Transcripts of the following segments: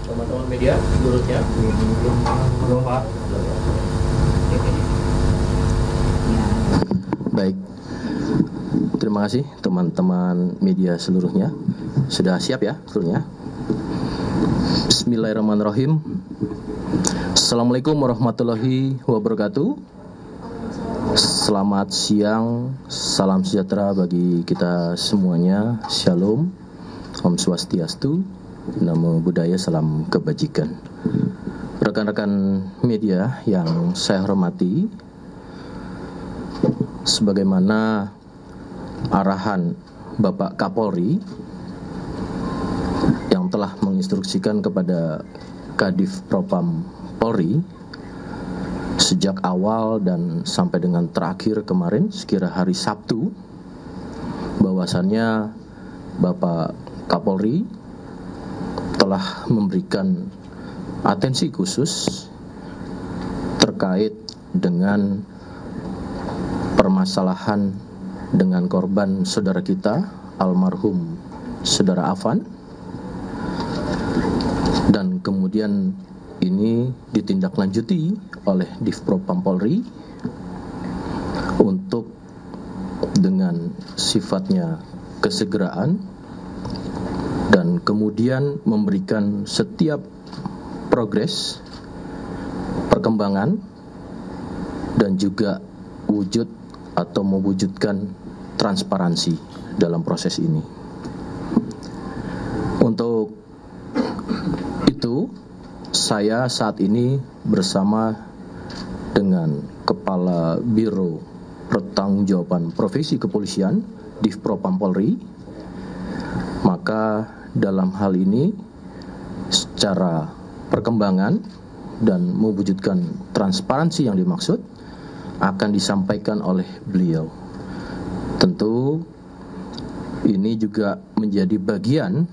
teman-teman media seluruhnya. Belum Pak. Baik, terima kasih teman-teman media seluruhnya. Sudah siap ya seluruhnya? Bismillahirrahmanirrahim. Assalamualaikum warahmatullahi wabarakatuh. Selamat siang, salam sejahtera bagi kita semuanya. Shalom, Om Swastiastu, Namo Buddhaya, salam kebajikan. Rekan-rekan media yang saya hormati, sebagaimana arahan Bapak Kapolri yang telah menginstruksikan kepada Kadif Propam Polri sejak awal dan sampai dengan terakhir kemarin sekira hari Sabtu, bahwasannya Bapak Kapolri telah memberikan atensi khusus terkait dengan permasalahan dengan korban saudara kita almarhum saudara Afan, dan kemudian ini ditindaklanjuti oleh Divpropam Polri untuk dengan sifatnya kesegeraan dan kemudian memberikan setiap progres, perkembangan, dan juga wujud atau mewujudkan transparansi dalam proses ini. Untuk itu, saya saat ini bersama dengan Kepala Biro Pertanggungjawaban Profesi Kepolisian, Divpropam Polri. Maka dalam hal ini secara perkembangan dan mewujudkan transparansi yang dimaksud akan disampaikan oleh beliau. Tentu ini juga menjadi bagian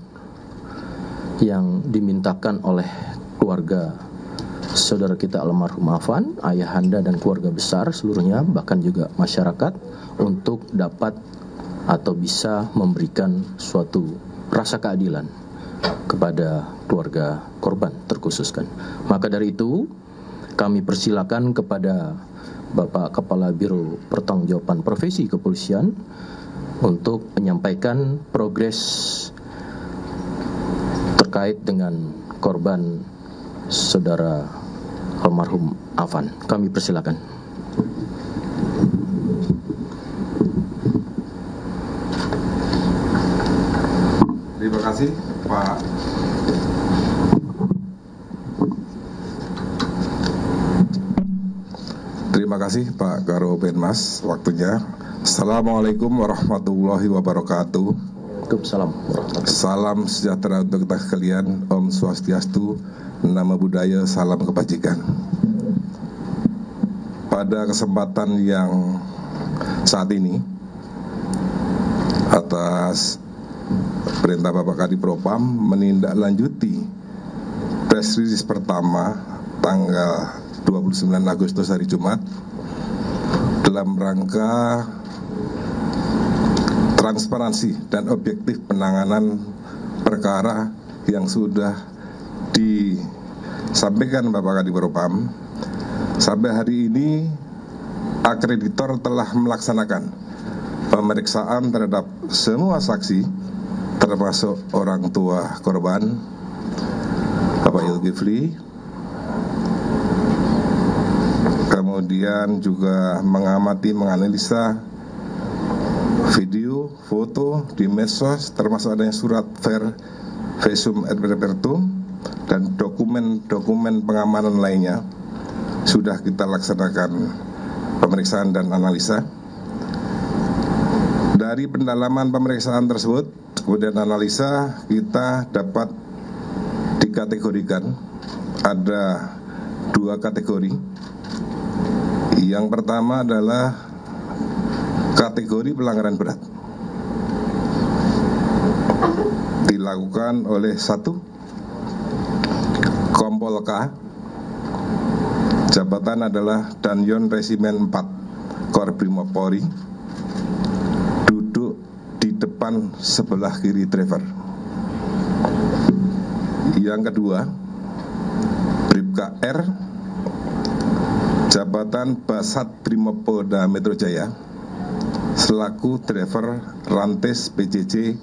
yang dimintakan oleh keluarga saudara kita almarhum Afan, ayahanda dan keluarga besar seluruhnya, bahkan juga masyarakat, untuk dapat atau bisa memberikan suatu rasa keadilan kepada keluarga korban terkhususkan. Maka dari itu kami persilakan kepada Bapak Kepala Biro Pertanggungjawaban Profesi Kepolisian untuk menyampaikan progres terkait dengan korban saudara almarhum Afan. Kami persilakan. Terima kasih Pak. Terima kasih Pak Karo Penmas waktunya. Assalamualaikum warahmatullahi wabarakatuh. Waalaikumsalam. Salam sejahtera untuk kita sekalian. Om Swastiastu, Namo Buddhaya, salam kebajikan. Pada kesempatan yang saat ini, atas perintah Bapak Kadif Propam menindaklanjuti press release pertama tanggal 29 Agustus hari Jumat dalam rangka transparansi dan objektif penanganan perkara yang sudah disampaikan Bapak Kadif Propam. Sampai hari ini akreditor telah melaksanakan pemeriksaan terhadap semua saksi, termasuk orang tua korban Bapak Yulkifli, kemudian juga mengamati, menganalisa video, foto di medsos, termasuk adanya surat ver visum et repertum dan dokumen-dokumen pengamanan lainnya. Sudah kita laksanakan pemeriksaan dan analisa. Dari pendalaman pemeriksaan tersebut, kemudian analisa, kita dapat dikategorikan ada 2 kategori. Yang pertama adalah kategori pelanggaran berat, dilakukan oleh 1 Kompol K, jabatan adalah Danyon Resimen 4 Korbrimob Polri, duduk di depan sebelah kiri driver. Yang kedua Bribka R, jabatan Basat Brimopolda Metro Jaya, selaku driver Rantis PJJ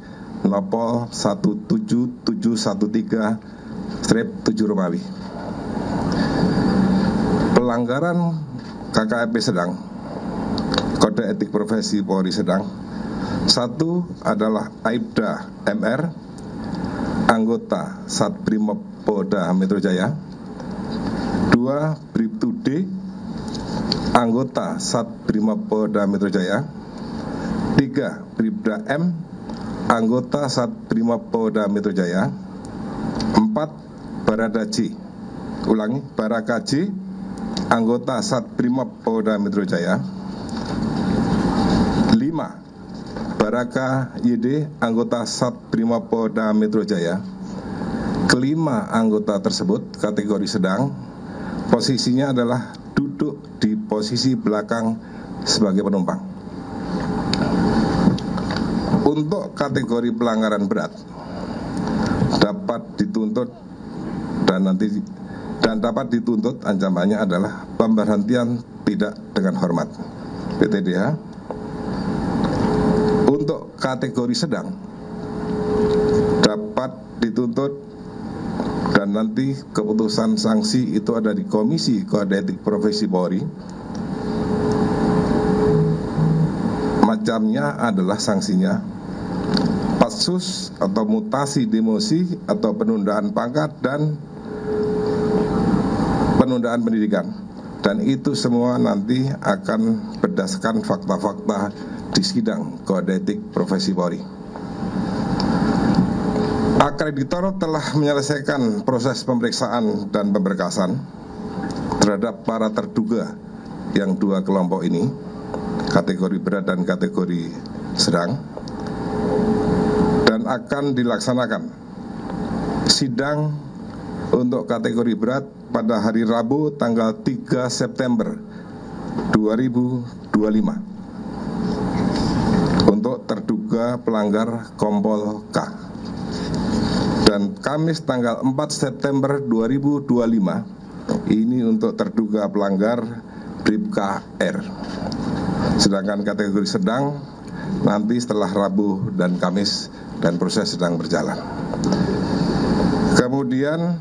Nopol 17713-7 Romawi. Pelanggaran KKP sedang, Kode Etik Profesi Polri sedang. 1 adalah Aibda MR, anggota Satbrimopolda Metro Jaya. 2 Bribtu D, anggota Satbrimopolda Metro Jaya. 3 Bribda M, anggota Satbrimopolda Metro Jaya. 4 Barada J, Baraka J, anggota Satbrimopolda Metro Jaya. 5 Baraka YD, anggota Satbrimopolda Metro Jaya. Kelima anggota tersebut kategori sedang, posisinya adalah duduk di posisi belakang sebagai penumpang. Untuk kategori pelanggaran berat dapat dituntut dan dapat dituntut ancamannya adalah pemberhentian tidak dengan hormat (PTDH). Untuk kategori sedang dapat dituntut dan nanti keputusan sanksi itu ada di Komisi Kode Etik Profesi Polri. Macamnya adalah sanksinya patsus atau mutasi demosi atau penundaan pangkat dan penundaan pendidikan, dan itu semua nanti akan berdasarkan fakta-fakta di sidang Kode Etik Profesi Polri. Akreditor telah menyelesaikan proses pemeriksaan dan pemberkasan terhadap para terduga yang 2 kelompok ini, kategori berat dan kategori sedang, dan akan dilaksanakan sidang untuk kategori berat pada hari Rabu tanggal 3 September 2025 untuk terduga pelanggar Kompol K, dan Kamis tanggal 4 September 2025 ini untuk terduga pelanggar Bribka R. Sedangkan kategori sedang nanti setelah Rabu dan Kamis dan proses sedang berjalan. Kemudian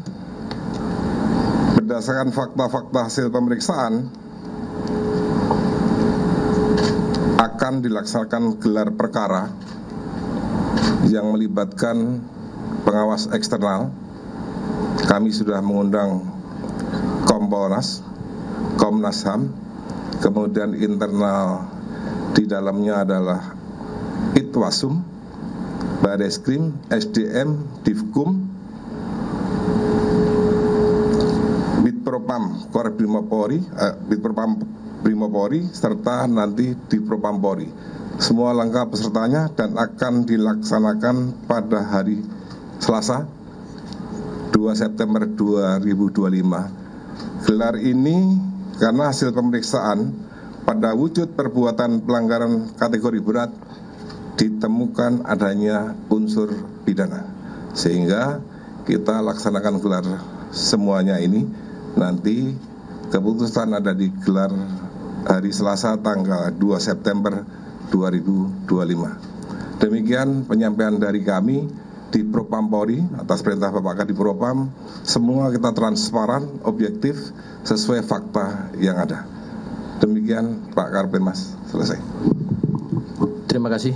berdasarkan fakta-fakta hasil pemeriksaan akan dilaksanakan gelar perkara yang melibatkan pengawas eksternal. Kami sudah mengundang Kompolnas, Komnas HAM, kemudian internal di dalamnya adalah Itwasum, Bareskrim, SDM, Divkum, Bitpropam Brimopolri, serta nanti di Propam Polri. Semua lengkap pesertanya dan akan dilaksanakan pada hari Selasa 2 September 2025. Gelar ini karena hasil pemeriksaan pada wujud perbuatan pelanggaran kategori berat ditemukan adanya unsur pidana, sehingga kita laksanakan gelar semuanya ini. Nanti keputusan ada di gelar hari Selasa tanggal 2 September 2025. Demikian penyampaian dari kami di Propam Polri atas perintah Bapak Kadif Propam. Semua kita transparan, objektif, sesuai fakta yang ada. Demikian Pak Karpemas, selesai. Terima kasih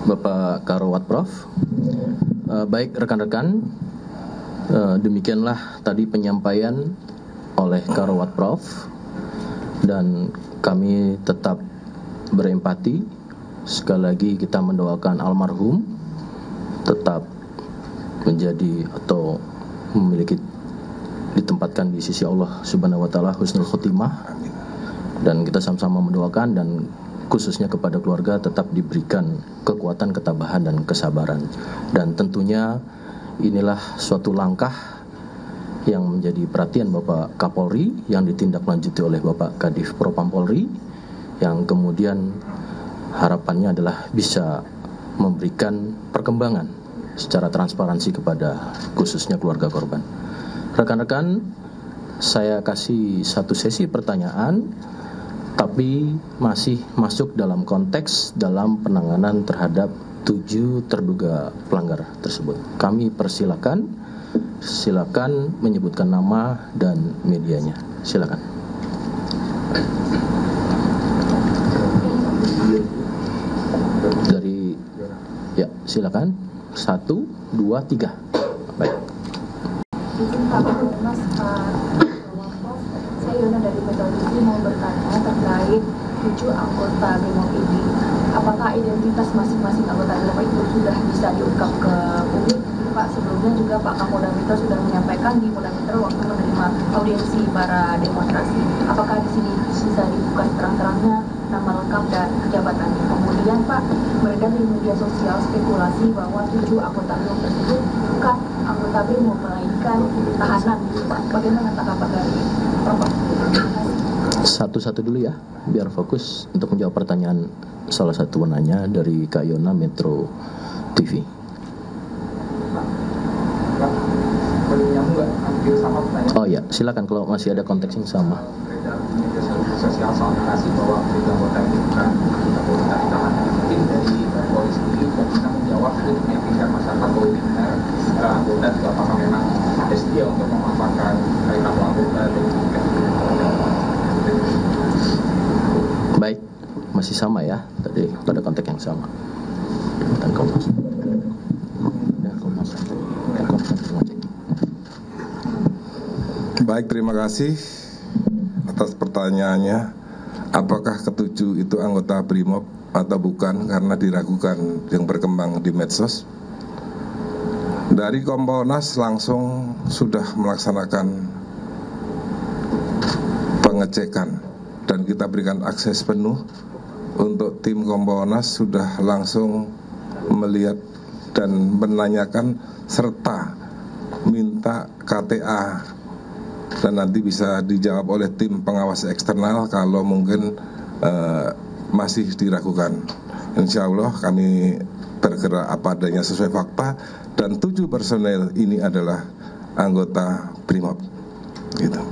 Bapak Karowat Prof. Baik rekan-rekan, demikianlah tadi penyampaian oleh Karowat Prof, dan kami tetap berempati. Sekali lagi kita mendoakan almarhum tetap menjadi atau memiliki ditempatkan di sisi Allah Subhanahu wa taala husnul khotimah, dan kita sama-sama mendoakan dan khususnya kepada keluarga tetap diberikan kekuatan, ketabahan dan kesabaran. Dan tentunya inilah suatu langkah yang menjadi perhatian Bapak Kapolri yang ditindaklanjuti oleh Bapak Kadif Propam Polri, yang kemudian harapannya adalah bisa memberikan perkembangan secara transparansi kepada khususnya keluarga korban. Rekan-rekan, saya kasih satu sesi pertanyaan, tapi masih masuk dalam konteks dalam penanganan terhadap 7 terduga pelanggar tersebut. Kami silakan menyebutkan nama dan medianya. Silakan. Dari ya, silakan. 1, 2, 3. Baik. Izin Pak Mas, saya Yona dari Metro TV mau bertanya terkait 7 anggota BRIMOB ini. Apakah identitas masing-masing anggota BRIMOB itu sudah bisa diungkap ke publik? Pak, sebelumnya juga Pak Kapolda Metro sudah menyampaikan di Polda Metro waktu menerima audiensi para demonstrasi. Apakah di sini bisa dibuka terang-terangnya nama lengkap dan jabatannya? Kemudian Pak, beredar di media sosial spekulasi bahwa 7 anggota BRIMOB tersebut bukan anggota BRIMOB melainkan tahanan, Pak. Bagaimana tanggapan dari Prof? Satu-satu dulu ya, biar fokus untuk menjawab pertanyaan salah satu penanya dari Kak Yona Metro TV. Oh ya, silakan kalau masih ada konteks yang sama. Sosial soal narasi bahwa anggota ini bukan anggota polisi tahanan, mungkin dari polisi ini juga bisa menjawab untuk meyakinkan masyarakat bahwa ini benar anggota juga apakah memang ada sedia untuk memanfaatkan kartu anggota dan Baik, masih sama ya tadi pada konteks yang sama. Dan Komnas. Baik, terima kasih atas pertanyaannya. Apakah ketujuh itu anggota BRIMOB atau bukan, karena diragukan yang berkembang di medsos. Dari Kompolnas langsung sudah melaksanakan pengecekan dan kita berikan akses penuh untuk tim Kompolnas, sudah langsung melihat dan menanyakan serta minta KTA, dan nanti bisa dijawab oleh tim pengawas eksternal kalau mungkin masih diragukan. Insya Allah kami bergerak apa adanya sesuai fakta, dan 7 personel ini adalah anggota BRIMOB. Gitu.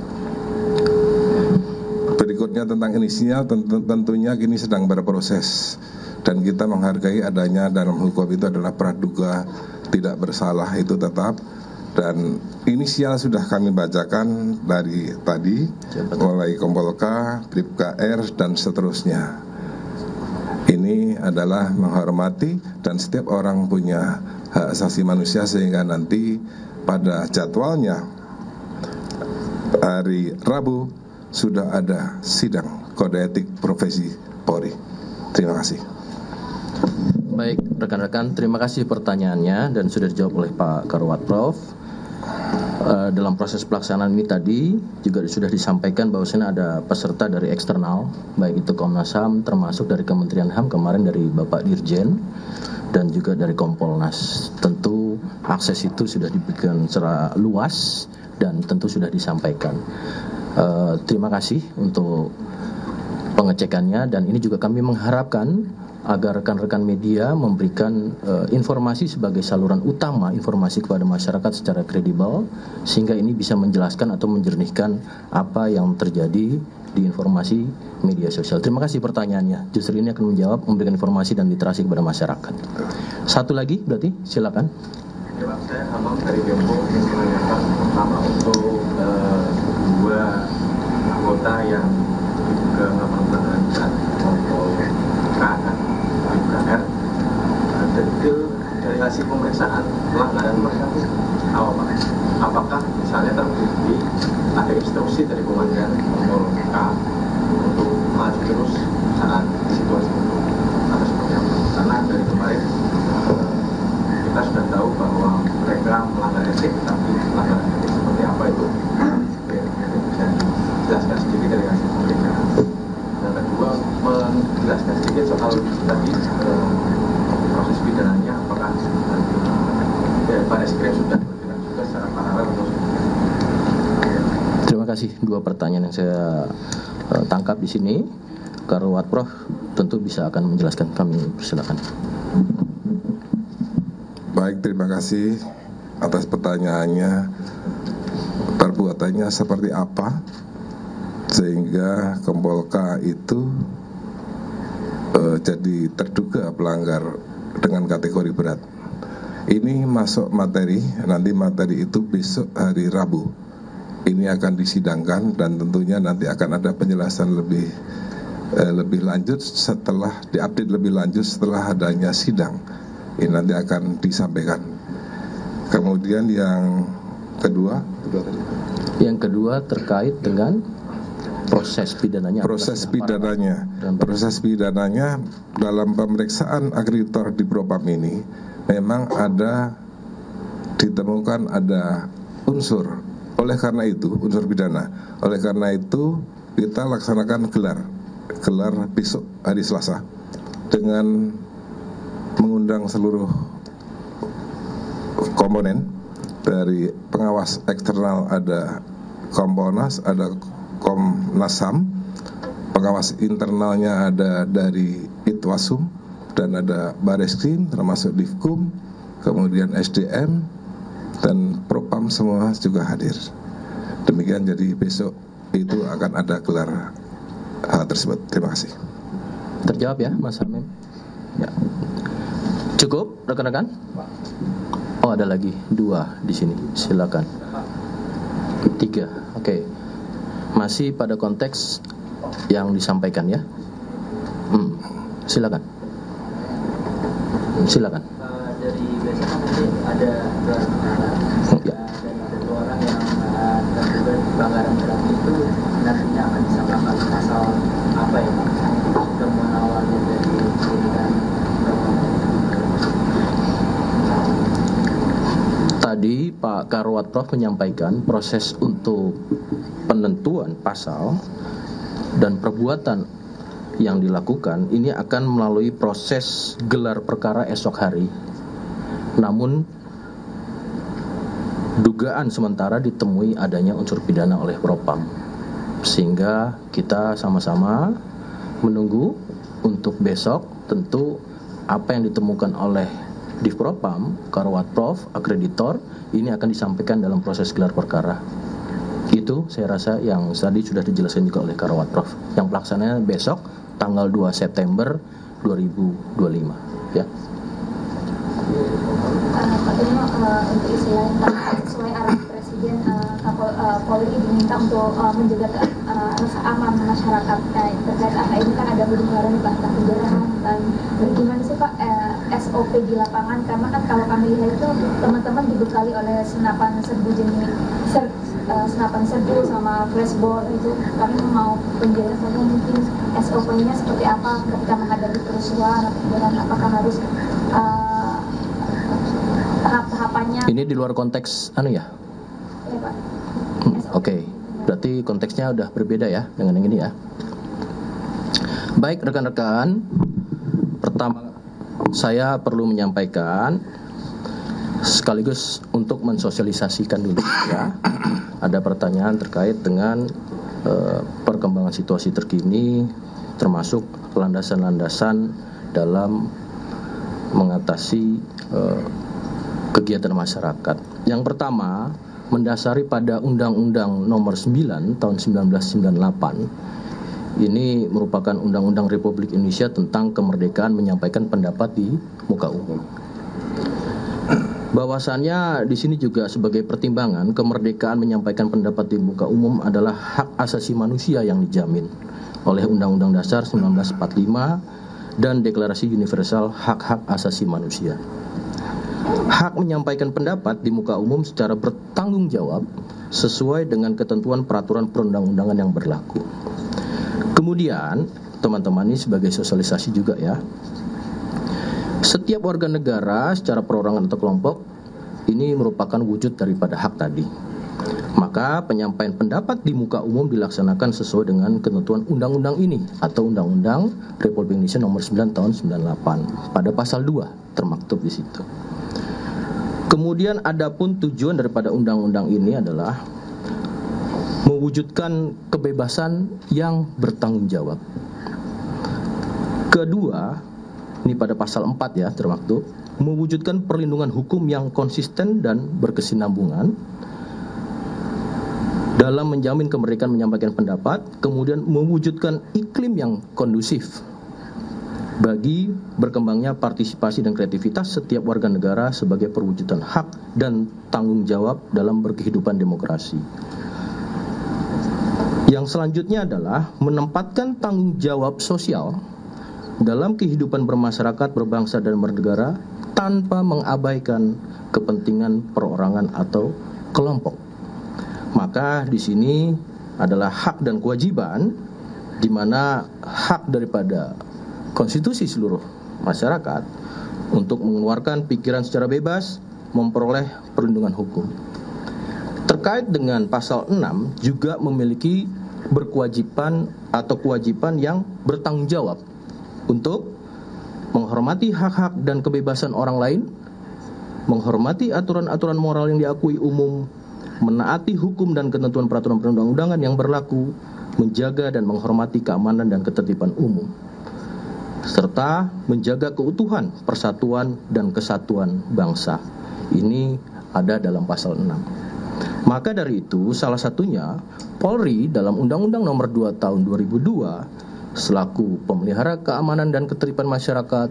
Berikutnya tentang inisial, tentunya kini sedang berproses, dan kita menghargai adanya dalam hukum itu adalah praduga tidak bersalah, itu tetap. Dan inisial sudah kami bacakan dari tadi, mulai Kompol K, Bribka R, dan seterusnya. Ini adalah menghormati, dan setiap orang punya hak asasi manusia, sehingga nanti pada jadwalnya hari Rabu sudah ada sidang kode etik profesi Polri. Terima kasih. Baik, rekan-rekan, terima kasih pertanyaannya dan sudah dijawab oleh Pak Karwat Prof. Dalam proses pelaksanaan ini tadi juga sudah disampaikan bahwasanya ada peserta dari eksternal, baik itu Komnas HAM termasuk dari Kementerian HAM kemarin dari Bapak Dirjen dan juga dari Kompolnas. Tentu akses itu sudah diberikan secara luas dan tentu sudah disampaikan. Terima kasih untuk pengecekannya, dan ini juga kami mengharapkan agar rekan-rekan media memberikan informasi sebagai saluran utama informasi kepada masyarakat secara kredibel, sehingga ini bisa menjelaskan atau menjernihkan apa yang terjadi di informasi media sosial. Terima kasih pertanyaannya. Justru ini akan menjawab, memberikan informasi dan literasi kepada masyarakat. Satu lagi berarti, silakan. Ya, saya Hamam dari Tiongkok ingin menanyakan pertama untuk 2 anggota yang juga melakukan pelanggaran berat, Kompol K dan Bribka R. Detail dari hasil pemeriksaan pelanggaran mereka itu apa Pak? Apakah misalnya terbukti ada instruksi dari komandan Kompol K untuk maju terus saat situasi itu, atau seperti apa? Karena dari kemarin kita sudah tahu bahwa mereka melanggar etik, tapi pelanggaran etik seperti apa itu bisa dijelaskan sedikit dari hasil pemeriksaan. Dan kedua, menjelaskan sedikit soal tadi proses pidananya, apakah Baris Krim sudah bergerak juga secara paralel atau Terima kasih. 2 pertanyaan yang saya tangkap di sini. Karwat Prof tentu bisa akan menjelaskan, kami persilakan. Baik, terima kasih atas pertanyaannya. perbuatannya seperti apa sehingga Kompol K itu jadi terduga pelanggar dengan kategori berat. Ini masuk materi, nanti materi itu besok hari Rabu. Ini akan disidangkan dan tentunya nanti akan ada penjelasan lebih lanjut setelah diupdate lebih lanjut setelah adanya sidang. Ini nanti akan disampaikan. Kemudian yang kedua terkait dengan proses pidananya. Proses pidananya dalam pemeriksaan akreditor di Propam ini memang ditemukan ada unsur. Oleh karena itu unsur pidana. Oleh karena itu kita laksanakan gelar besok hari Selasa dengan mengundang seluruh komponen. Dari pengawas eksternal ada Kompolnas, ada Komnas HAM, pengawas internalnya ada dari Itwasum dan ada Bareskrim termasuk Divkum, kemudian SDM dan Propam semua juga hadir. Demikian, jadi besok itu akan ada gelar hal tersebut. Terima kasih. Terjawab ya Mas Hamim? Ya. Cukup rekan-rekan? Oh, ada lagi 2 di sini. Silakan. 3. Oke. Masih pada konteks yang disampaikan ya. Silakan. Silakan. Dari besok mungkin ada gelar perkara dan ada 2 orang yang terduga pelanggaran berat itu nantinya akan disangkakan pasal apa ya Pak? Temuan awalnya dari penyidikan. Tadi Pak Karwat Prof menyampaikan proses untuk penentuan pasal dan perbuatan yang dilakukan ini akan melalui proses gelar perkara esok hari. Namun dugaan sementara ditemui adanya unsur pidana oleh Propam, sehingga kita sama-sama menunggu untuk besok. Tentu apa yang ditemukan oleh Divpropam, Karwat Prof, akreditor, ini akan disampaikan dalam proses gelar perkara. Itu saya rasa yang tadi sudah dijelaskan juga oleh Karwat Prof. Yang pelaksananya besok tanggal 2 September 2025 ya. Pak Dino, untuk istilahnya sesuai arahan Presiden, Polri diminta untuk menjaga rasa aman masyarakat. Terkait apa ini kan ada huru-hara nih Pak, penjarahan dan bagaimana sih Pak SOP di lapangan, karena kan kalau kami lihat itu teman-teman dibekali oleh senapan serbu senapan serbu sama flashball itu. Kami mau penjelasannya mungkin SOP-nya seperti apa ketika menghadapi kerusuhan dan apakah harus tahap-tahapannya. Ini di luar konteks ya? Ya Pak. Oke. Berarti konteksnya udah berbeda ya dengan yang ini ya. Baik rekan-rekan, pertama saya perlu menyampaikan sekaligus untuk mensosialisasikan dulu ya. Ada pertanyaan terkait dengan perkembangan situasi terkini, termasuk landasan-landasan dalam mengatasi kegiatan masyarakat. Yang pertama, mendasari pada Undang-Undang Nomor 9 Tahun 1998. Ini merupakan Undang-Undang Republik Indonesia tentang kemerdekaan menyampaikan pendapat di muka umum. Bahwasannya di sini juga sebagai pertimbangan, kemerdekaan menyampaikan pendapat di muka umum adalah hak asasi manusia yang dijamin oleh Undang-Undang Dasar 1945 dan Deklarasi Universal Hak-Hak Asasi Manusia. Hak menyampaikan pendapat di muka umum secara bertanggung jawab sesuai dengan ketentuan peraturan perundang-undangan yang berlaku. Kemudian, teman-teman ini sebagai sosialisasi juga ya. Setiap warga negara secara perorangan atau kelompok ini merupakan wujud daripada hak tadi. Maka penyampaian pendapat di muka umum dilaksanakan sesuai dengan ketentuan undang-undang ini atau Undang-Undang Republik Indonesia Nomor 9 Tahun 98 pada pasal 2 termaktub di situ. Kemudian adapun tujuan daripada undang-undang ini adalah mewujudkan kebebasan yang bertanggung jawab. Kedua, ini pada pasal 4 ya termaktub, mewujudkan perlindungan hukum yang konsisten dan berkesinambungan. dalam menjamin kemerdekaan menyampaikan pendapat, kemudian mewujudkan iklim yang kondusif bagi berkembangnya partisipasi dan kreativitas setiap warga negara sebagai perwujudan hak dan tanggung jawab dalam berkehidupan demokrasi. Yang selanjutnya adalah menempatkan tanggung jawab sosial dalam kehidupan bermasyarakat, berbangsa, dan bernegara tanpa mengabaikan kepentingan perorangan atau kelompok. Maka di sini adalah hak dan kewajiban, di mana hak daripada konstitusi seluruh masyarakat untuk mengeluarkan pikiran secara bebas, memperoleh perlindungan hukum. Terkait dengan pasal 6 juga memiliki berkewajiban atau kewajiban yang bertanggung jawab untuk menghormati hak-hak dan kebebasan orang lain, menghormati aturan-aturan moral yang diakui umum, menaati hukum dan ketentuan peraturan perundang-undangan yang berlaku, menjaga dan menghormati keamanan dan ketertiban umum, serta menjaga keutuhan, persatuan, dan kesatuan bangsa. Ini ada dalam pasal 6. Maka dari itu, salah satunya Polri dalam Undang-Undang Nomor 2 Tahun 2002 selaku pemelihara keamanan dan ketertiban masyarakat,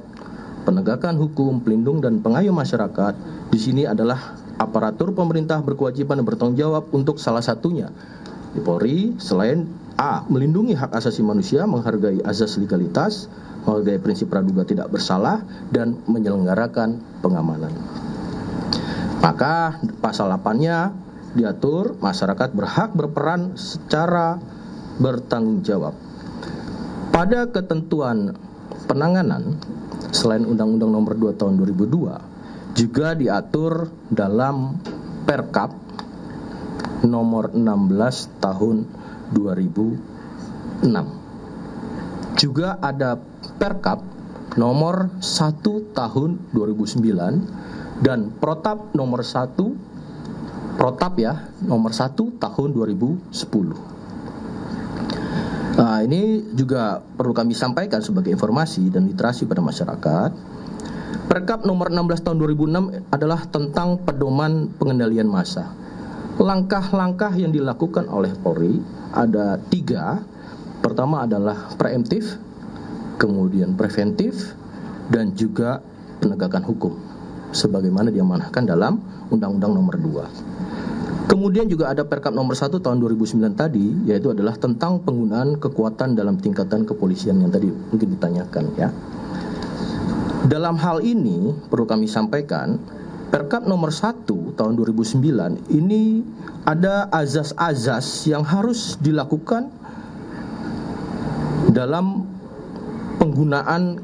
penegakan hukum, pelindung dan pengayom masyarakat, di sini adalah aparatur pemerintah berkewajiban dan bertanggung jawab untuk salah satunya di Polri selain A. melindungi hak asasi manusia, menghargai azas legalitas, menghargai prinsip praduga tidak bersalah, dan menyelenggarakan pengamanan. Maka pasal 8-nya diatur masyarakat berhak berperan secara bertanggung jawab. Pada ketentuan penanganan selain Undang-Undang Nomor 2 Tahun 2002 juga diatur dalam Perkap Nomor 16 Tahun 2006. Juga ada Perkap Nomor 1 Tahun 2009 dan Protap Nomor 1 Nomor 1 Tahun 2010. Nah, ini juga perlu kami sampaikan sebagai informasi dan literasi pada masyarakat. Perkap Nomor 16 Tahun 2006 adalah tentang pedoman pengendalian massa. Langkah-langkah yang dilakukan oleh Polri ada 3. Pertama adalah preemptif, kemudian preventif, dan juga penegakan hukum, sebagaimana diamanahkan dalam Undang-Undang Nomor 2. Kemudian juga ada Perkap Nomor 1 Tahun 2009 tadi, yaitu adalah tentang penggunaan kekuatan dalam tingkatan kepolisian yang tadi mungkin ditanyakan ya. Dalam hal ini perlu kami sampaikan, Perkap Nomor 1 Tahun 2009 ini ada azas-azas yang harus dilakukan dalam penggunaan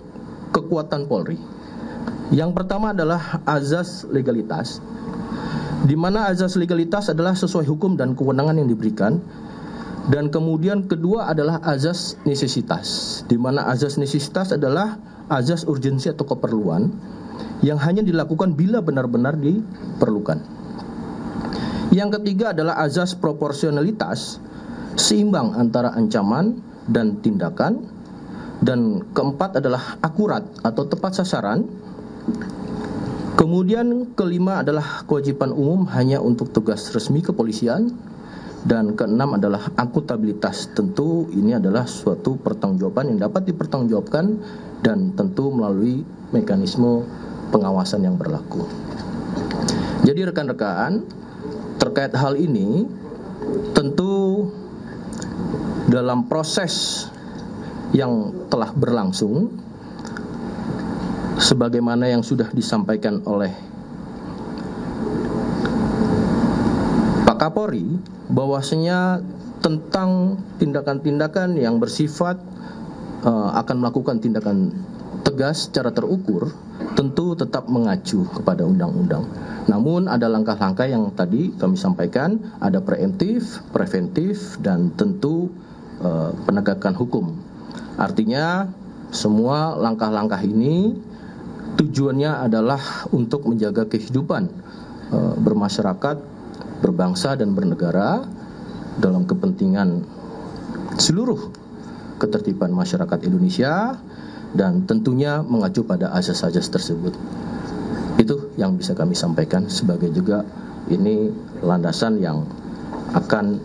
kekuatan Polri. Yang pertama adalah azas legalitas, di mana azas legalitas adalah sesuai hukum dan kewenangan yang diberikan. Dan kemudian kedua adalah azas nesesitas, di mana azas nesesitas adalah azas urgensi atau keperluan yang hanya dilakukan bila benar-benar diperlukan. Yang ketiga adalah azas proporsionalitas, seimbang antara ancaman dan tindakan. Dan keempat adalah akurat atau tepat sasaran. Kemudian kelima adalah kewajiban umum hanya untuk tugas resmi kepolisian. Dan keenam adalah akuntabilitas. Tentu ini adalah suatu pertanggungjawaban yang dapat dipertanggungjawabkan dan tentu melalui mekanisme pengawasan yang berlaku. Jadi rekan-rekan, terkait hal ini tentu dalam proses yang telah berlangsung sebagaimana yang sudah disampaikan oleh Pak Kapolri, bahwasanya tentang tindakan-tindakan yang bersifat akan melakukan tindakan tegas secara terukur, tentu tetap mengacu kepada undang-undang. Namun ada langkah-langkah yang tadi kami sampaikan, ada preemptif, preventif, dan tentu penegakan hukum. Artinya semua langkah-langkah ini tujuannya adalah untuk menjaga kehidupan bermasyarakat, berbangsa dan bernegara dalam kepentingan seluruh ketertiban masyarakat Indonesia, dan tentunya mengacu pada azas-azas tersebut. Itu yang bisa kami sampaikan sebagai juga ini landasan yang akan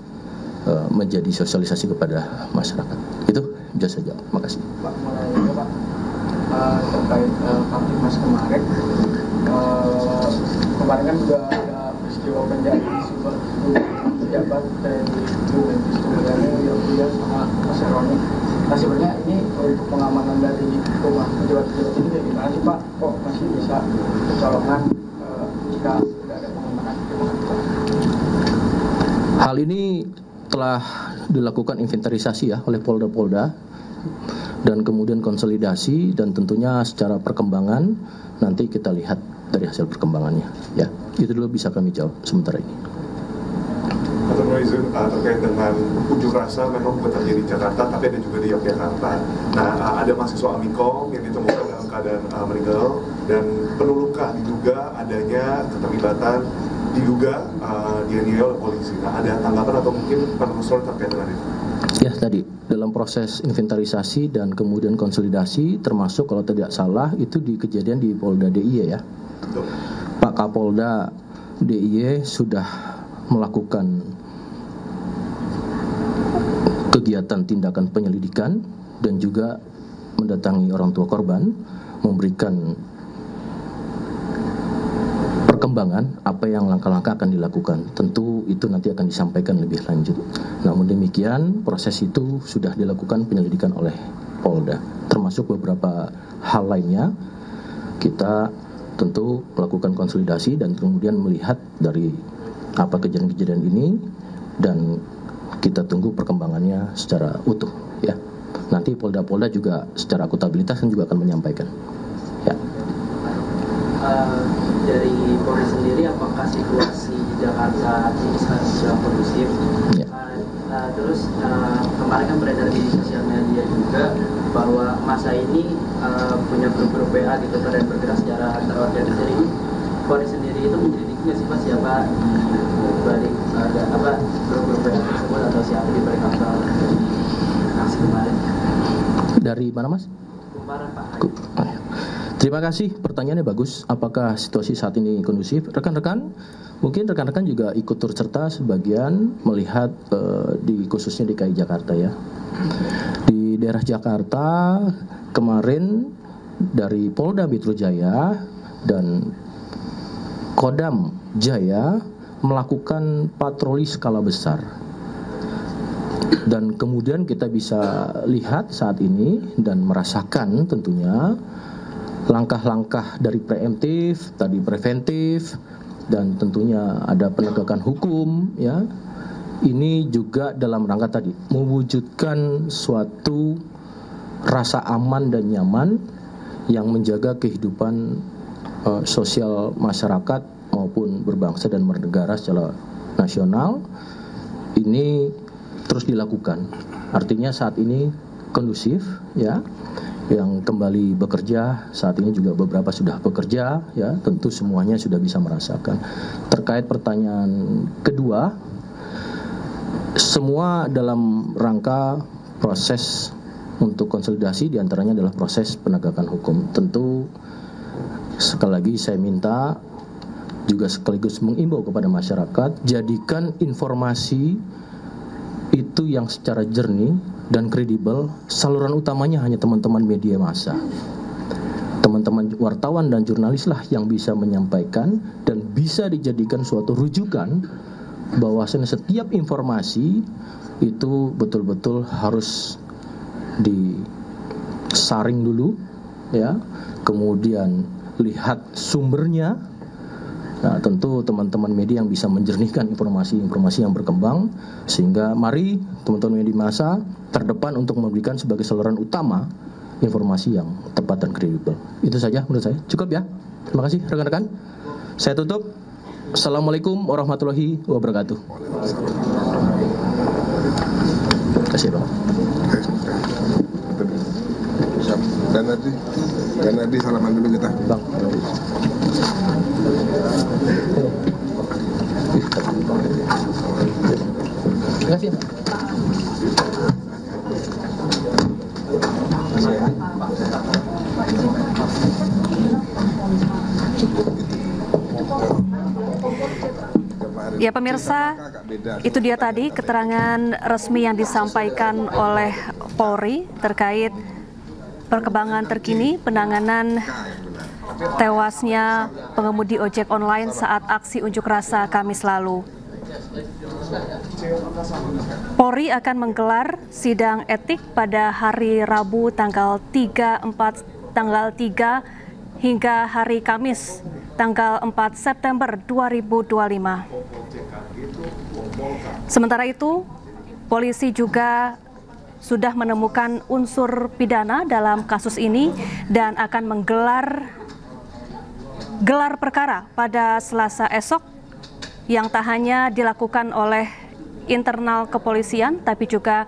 menjadi sosialisasi kepada masyarakat. Itu bisa saja. Makasih. Pak, mulai juga Pak, terkait Kamtibmas kemarin, kemarin kan juga ada peristiwa penjara super pejabat dari Juventus yang sama Mas Roni. Nah sebenarnya ini untuk pengamanan dari rumah pejabat-pejabat ini kayak gimana sih Pak? Kok masih bisa kecolongan jika tidak ada pengamanan? Hal ini telah dilakukan inventarisasi ya oleh Polda-Polda dan kemudian konsolidasi, dan tentunya secara perkembangan nanti kita lihat dari hasil perkembangannya ya. Itu dulu bisa kami jawab sementara ini. Atau izin terkait dengan unjuk rasa memang bukan terjadi di Jakarta tapi ada juga di Yogyakarta. Nah ada mahasiswa Amikom yang ditemukan dalam keadaan meninggal, dan penulukan diduga adanya keterlibatan dianiaya oleh polisi. Nah ada tanggapan atau mungkin penelusuran terkait dengan itu? Ya, tadi dalam proses inventarisasi dan kemudian konsolidasi, termasuk kalau tidak salah itu di kejadian di Polda DIY ya. Betul. Pak Kapolda DIY sudah melakukan kegiatan tindakan penyelidikan dan juga mendatangi orang tua korban, memberikan perkembangan apa yang langkah-langkah akan dilakukan. Tentu itu nanti akan disampaikan lebih lanjut. Namun demikian proses itu sudah dilakukan penyelidikan oleh Polda, termasuk beberapa hal lainnya. Kita tentu melakukan konsolidasi dan kemudian melihat dari apa kejadian-kejadian ini, dan kita tunggu perkembangannya secara utuh ya. Nanti Polda-Polda juga secara akutabilitas kan juga akan menyampaikan ya. Dari Polri sendiri, apakah situasi di Jakarta ini sudah kondusif? Ya. Terus kemarin kan beredar di sosial media juga bahwa masa ini punya grup-grup WA gitu dan bergerak secara terorganisir. Ini Polri sendiri itu menyelidiki nggak sih Pak siapa di balik grup-grup WA tersebut atau siapa di balik aksi kemarin? Dari mana Mas? Kemarin Pak. Terima kasih, pertanyaannya bagus. Apakah situasi saat ini kondusif? Rekan-rekan, mungkin rekan-rekan juga ikut turut serta sebagian melihat di khususnya DKI Jakarta ya. Di daerah Jakarta kemarin dari Polda Metro Jaya dan Kodam Jaya melakukan patroli skala besar. Dan kemudian kita bisa lihat saat ini dan merasakan tentunya langkah-langkah dari preemptif, tadi preventif, dan tentunya ada penegakan hukum ya. Ini juga dalam rangka tadi mewujudkan suatu rasa aman dan nyaman yang menjaga kehidupan sosial masyarakat maupun berbangsa dan bernegara secara nasional. Ini terus dilakukan. Artinya saat ini kondusif ya. Yang kembali bekerja saat ini juga beberapa sudah bekerja ya, tentu semuanya sudah bisa merasakan. Terkait pertanyaan kedua, semua dalam rangka proses untuk konsolidasi, diantaranya adalah proses penegakan hukum. Tentu sekali lagi saya minta juga sekaligus mengimbau kepada masyarakat, jadikan informasi itu yang secara jernih dan kredibel. Saluran utamanya hanya teman-teman media massa, teman-teman wartawan dan jurnalis lah yang bisa menyampaikan dan bisa dijadikan suatu rujukan bahwasanya setiap informasi itu betul-betul harus disaring dulu ya, kemudian lihat sumbernya. Nah, tentu teman-teman media yang bisa menjernihkan informasi-informasi yang berkembang, sehingga mari teman-teman media massa terdepan untuk memberikan sebagai saluran utama informasi yang tepat dan kredibel. Itu saja menurut saya. Cukup ya. Terima kasih rekan-rekan. Saya tutup. Assalamualaikum warahmatullahi wabarakatuh. Terima kasih Bang. Dan Nadi salaman dulu kita. Bang. Terima kasih. Ya pemirsa, itu dia tadi keterangan resmi yang disampaikan oleh Polri terkait perkembangan terkini penanganan tewasnya pengemudi ojek online saat aksi unjuk rasa Kamis lalu. Polri akan menggelar sidang etik pada hari Rabu tanggal 3 hingga hari Kamis tanggal 4 September 2025. Sementara itu, polisi juga sudah menemukan unsur pidana dalam kasus ini dan akan menggelar perkara pada Selasa esok yang tak hanya dilakukan oleh internal kepolisian tapi juga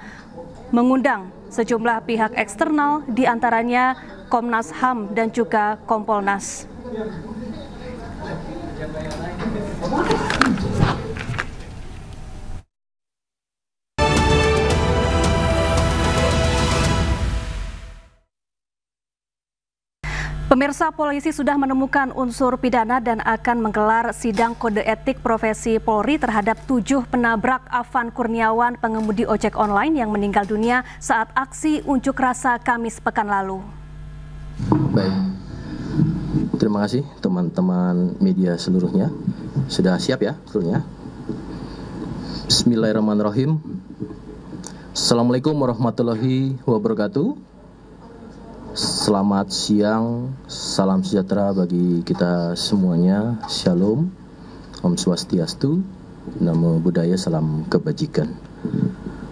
mengundang sejumlah pihak eksternal diantaranya Komnas HAM dan juga Kompolnas. Pemirsa, polisi sudah menemukan unsur pidana dan akan menggelar sidang kode etik profesi Polri terhadap 7 penabrak Afan Kurniawan, pengemudi ojek online yang meninggal dunia saat aksi unjuk rasa Kamis pekan lalu. Baik, terima kasih teman-teman media seluruhnya. Sudah siap ya seluruhnya? Bismillahirrahmanirrahim. Assalamualaikum warahmatullahi wabarakatuh. Selamat siang, salam sejahtera bagi kita semuanya. Shalom, Om Swastiastu, Namo Buddhaya, salam kebajikan.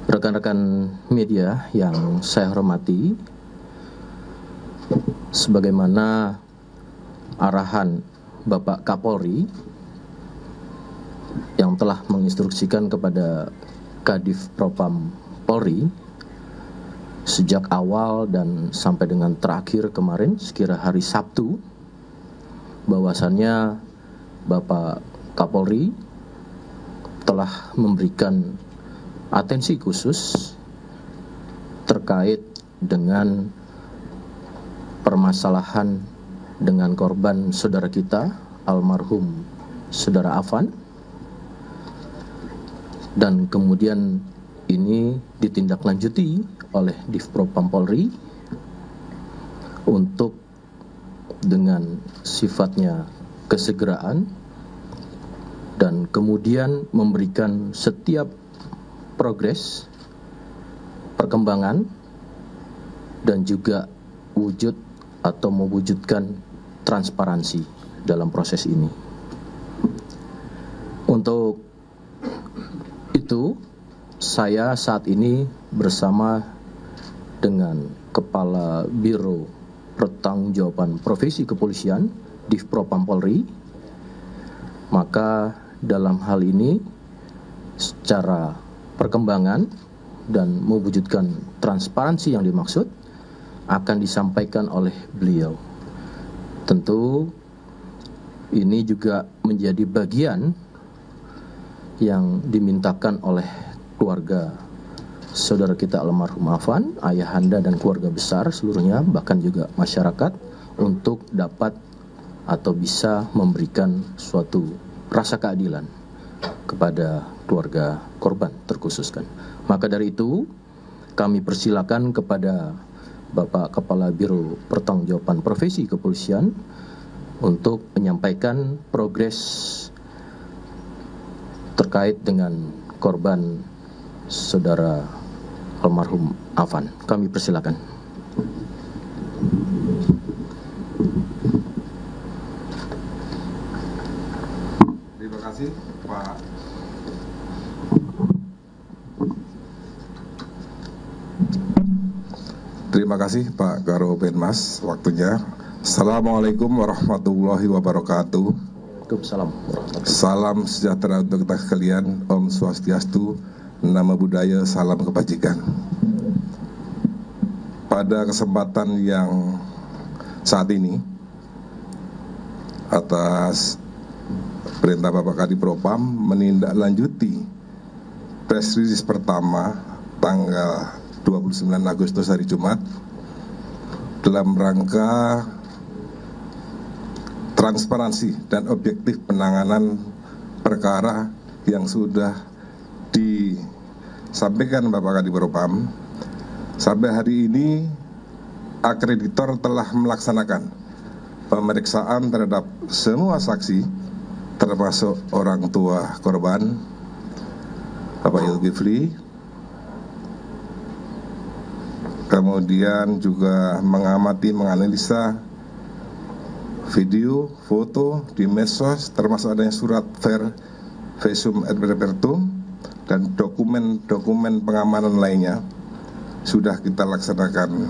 Rekan-rekan media yang saya hormati, sebagaimana arahan Bapak Kapolri yang telah menginstruksikan kepada Kadif Propam Polri sejak awal dan sampai dengan terakhir kemarin sekira hari Sabtu, bahwasannya Bapak Kapolri telah memberikan atensi khusus terkait dengan permasalahan dengan korban saudara kita almarhum saudara Afan, dan kemudian ini ditindaklanjuti oleh Divpropam Polri untuk dengan sifatnya kesegeraan dan kemudian memberikan setiap progres, perkembangan, dan juga wujud atau mewujudkan transparansi dalam proses ini. Untuk itu, saya saat ini bersama dengan Kepala Biro Pertanggungjawaban Profesi Kepolisian, Divpropam Polri. Maka dalam hal ini secara perkembangan dan mewujudkan transparansi yang dimaksud akan disampaikan oleh beliau. Tentu ini juga menjadi bagian yang dimintakan oleh keluarga saudara kita almarhum Afan, ayahanda dan keluarga besar seluruhnya, bahkan juga masyarakat, untuk dapat atau bisa memberikan suatu rasa keadilan kepada keluarga korban terkhususkan. Maka dari itu kami persilakan kepada Bapak Kepala Biro Pertanggungjawaban Profesi Kepolisian untuk menyampaikan progres terkait dengan korban saudara almarhum Afan. Kami persilakan. Terima kasih Pak. Terima kasih Pak Karo Penmas waktunya. Assalamualaikum warahmatullahi wabarakatuh. Waalaikumsalam. Salam sejahtera untuk kita sekalian. Om Swastiastu, Namo Buddhaya, salam kebajikan. Pada kesempatan yang saat ini, atas perintah Bapak Kadif Propam menindaklanjuti press release pertama tanggal 29 Agustus hari Jumat dalam rangka transparansi dan objektif penanganan perkara yang sudah disampaikan Bapak Kadipropam, sampai hari ini akreditor telah melaksanakan pemeriksaan terhadap semua saksi, termasuk orang tua korban, Bapak Zulkifli, kemudian juga menganalisa video, foto di medsos, termasuk adanya surat ver visum et repertum dan dokumen-dokumen pengamanan lainnya. Sudah kita laksanakan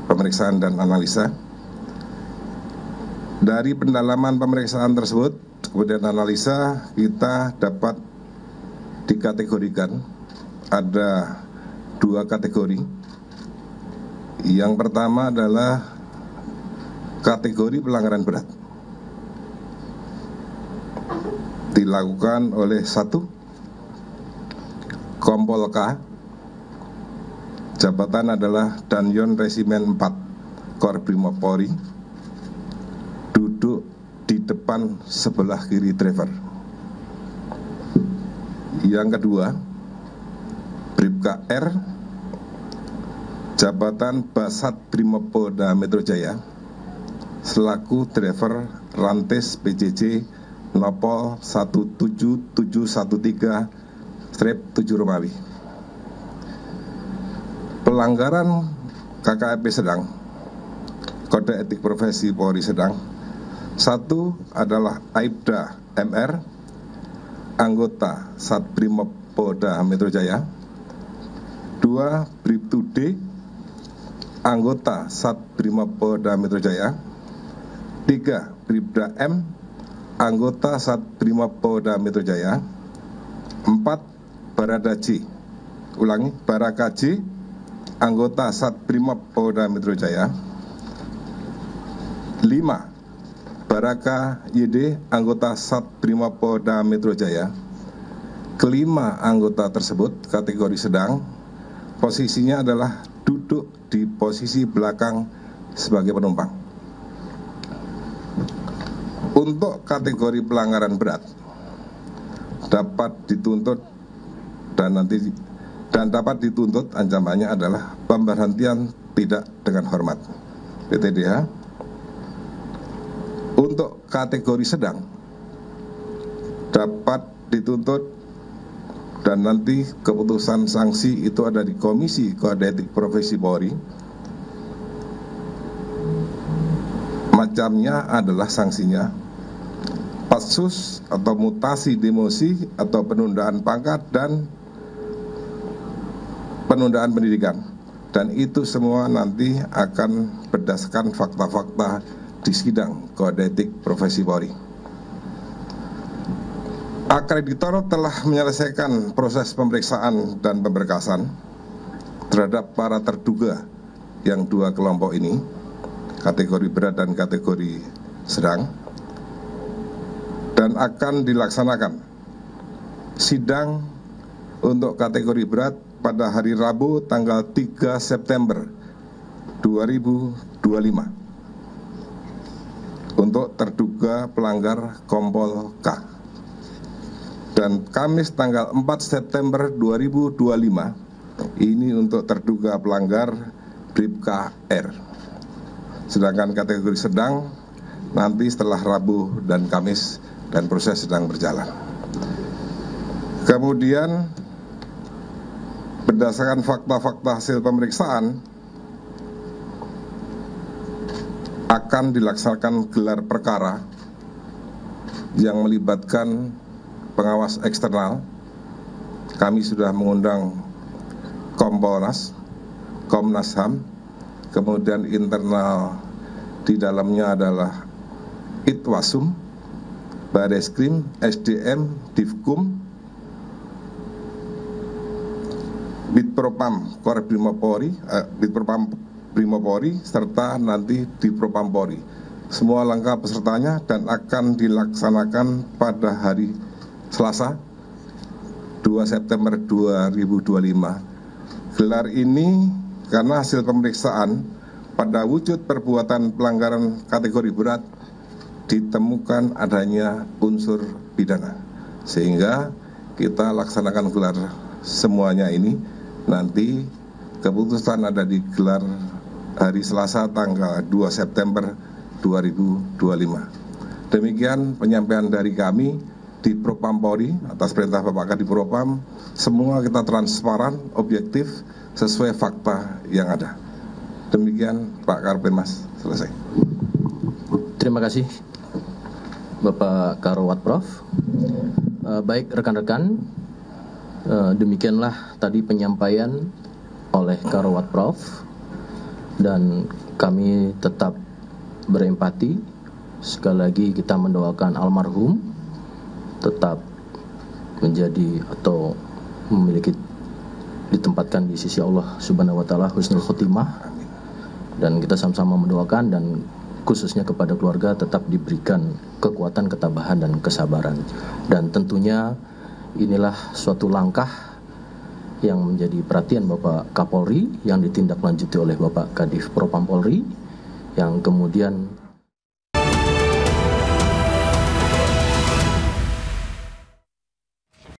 pemeriksaan dan analisa. Dari pendalaman pemeriksaan tersebut, kemudian analisa, kita dapat dikategorikan ada 2 kategori. Yang pertama adalah kategori pelanggaran berat, dilakukan oleh 1 Kompol K, jabatan adalah Danyon Resimen 4 Korbrimob Polri, duduk di depan sebelah kiri driver. Yang kedua, Bribka R, jabatan Basat Brimopolda Metro Jaya, selaku driver Rantis PJJ Nopol 17713-7 Romawi. Pelanggaran KKP sedang, Kode Etik Profesi Polri sedang. 1 adalah Aibda MR, anggota Satbrimob Polda Metro Jaya. 2 Bribtu D, anggota Satbrimob Polda Metro Jaya. 3 Bribda M, anggota Satbrimob Polda Metro Jaya. 4 Barada J, Baraka J, anggota Satbrimob Polda Metro Jaya. 5 Baraka YD, anggota Satbrimob Polda Metro Jaya. Kelima anggota tersebut kategori sedang, posisinya adalah duduk di posisi belakang sebagai penumpang. Untuk kategori pelanggaran berat dapat dituntut dan dapat dituntut ancamannya adalah pemberhentian tidak dengan hormat, PTDH. Untuk kategori sedang dapat dituntut dan nanti keputusan sanksi itu ada di Komisi Kode Etik Profesi Polri. Macamnya adalah sanksinya patsus atau mutasi demosi atau penundaan pangkat dan penundaan pendidikan, dan itu semua nanti akan berdasarkan fakta-fakta di sidang Kode Etik Profesi Polri. Akreditor telah menyelesaikan proses pemeriksaan dan pemberkasan terhadap para terduga yang 2 kelompok ini, kategori berat dan kategori sedang, dan akan dilaksanakan sidang untuk kategori berat pada hari Rabu tanggal 3 September 2025 untuk terduga pelanggar Kompol K, dan Kamis tanggal 4 September 2025 ini untuk terduga pelanggar Bribka R. Sedangkan kategori sedang nanti setelah Rabu dan Kamis, dan proses sedang berjalan. Kemudian berdasarkan fakta-fakta hasil pemeriksaan akan dilaksanakan gelar perkara yang melibatkan pengawas eksternal. Kami sudah mengundang Kompolnas, Komnas HAM, kemudian internal di dalamnya adalah Itwasum, Bareskrim, SDM, Divkum, Bitpropam Korbrimob Polri, Bitpropam Brimob Polri, serta nanti di Propam Polri. Semua lengkap pesertanya dan akan dilaksanakan pada hari Selasa 2 September 2025. Gelar ini karena hasil pemeriksaan pada wujud perbuatan pelanggaran kategori berat ditemukan adanya unsur pidana, sehingga kita laksanakan gelar semuanya ini. Nanti keputusan ada digelar hari Selasa tanggal 2 September 2025. Demikian penyampaian dari kami di Propam Polri atas perintah Bapak Kadipropam. Semua kita transparan, objektif, sesuai fakta yang ada. Demikian Pak Karpemas, selesai. Terima kasih Bapak Karowat Prof. Baik rekan-rekan, demikianlah tadi penyampaian oleh Karowat Prof. Dan kami tetap berempati. Sekali lagi kita mendoakan almarhum tetap menjadi atau memiliki ditempatkan di sisi Allah Subhanahu wa taala husnul khotimah, dan kita sama-sama mendoakan dan khususnya kepada keluarga tetap diberikan kekuatan, ketabahan dan kesabaran. Dan tentunya inilah suatu langkah yang menjadi perhatian Bapak Kapolri yang ditindaklanjuti oleh Bapak Kadif Propam Polri, yang kemudian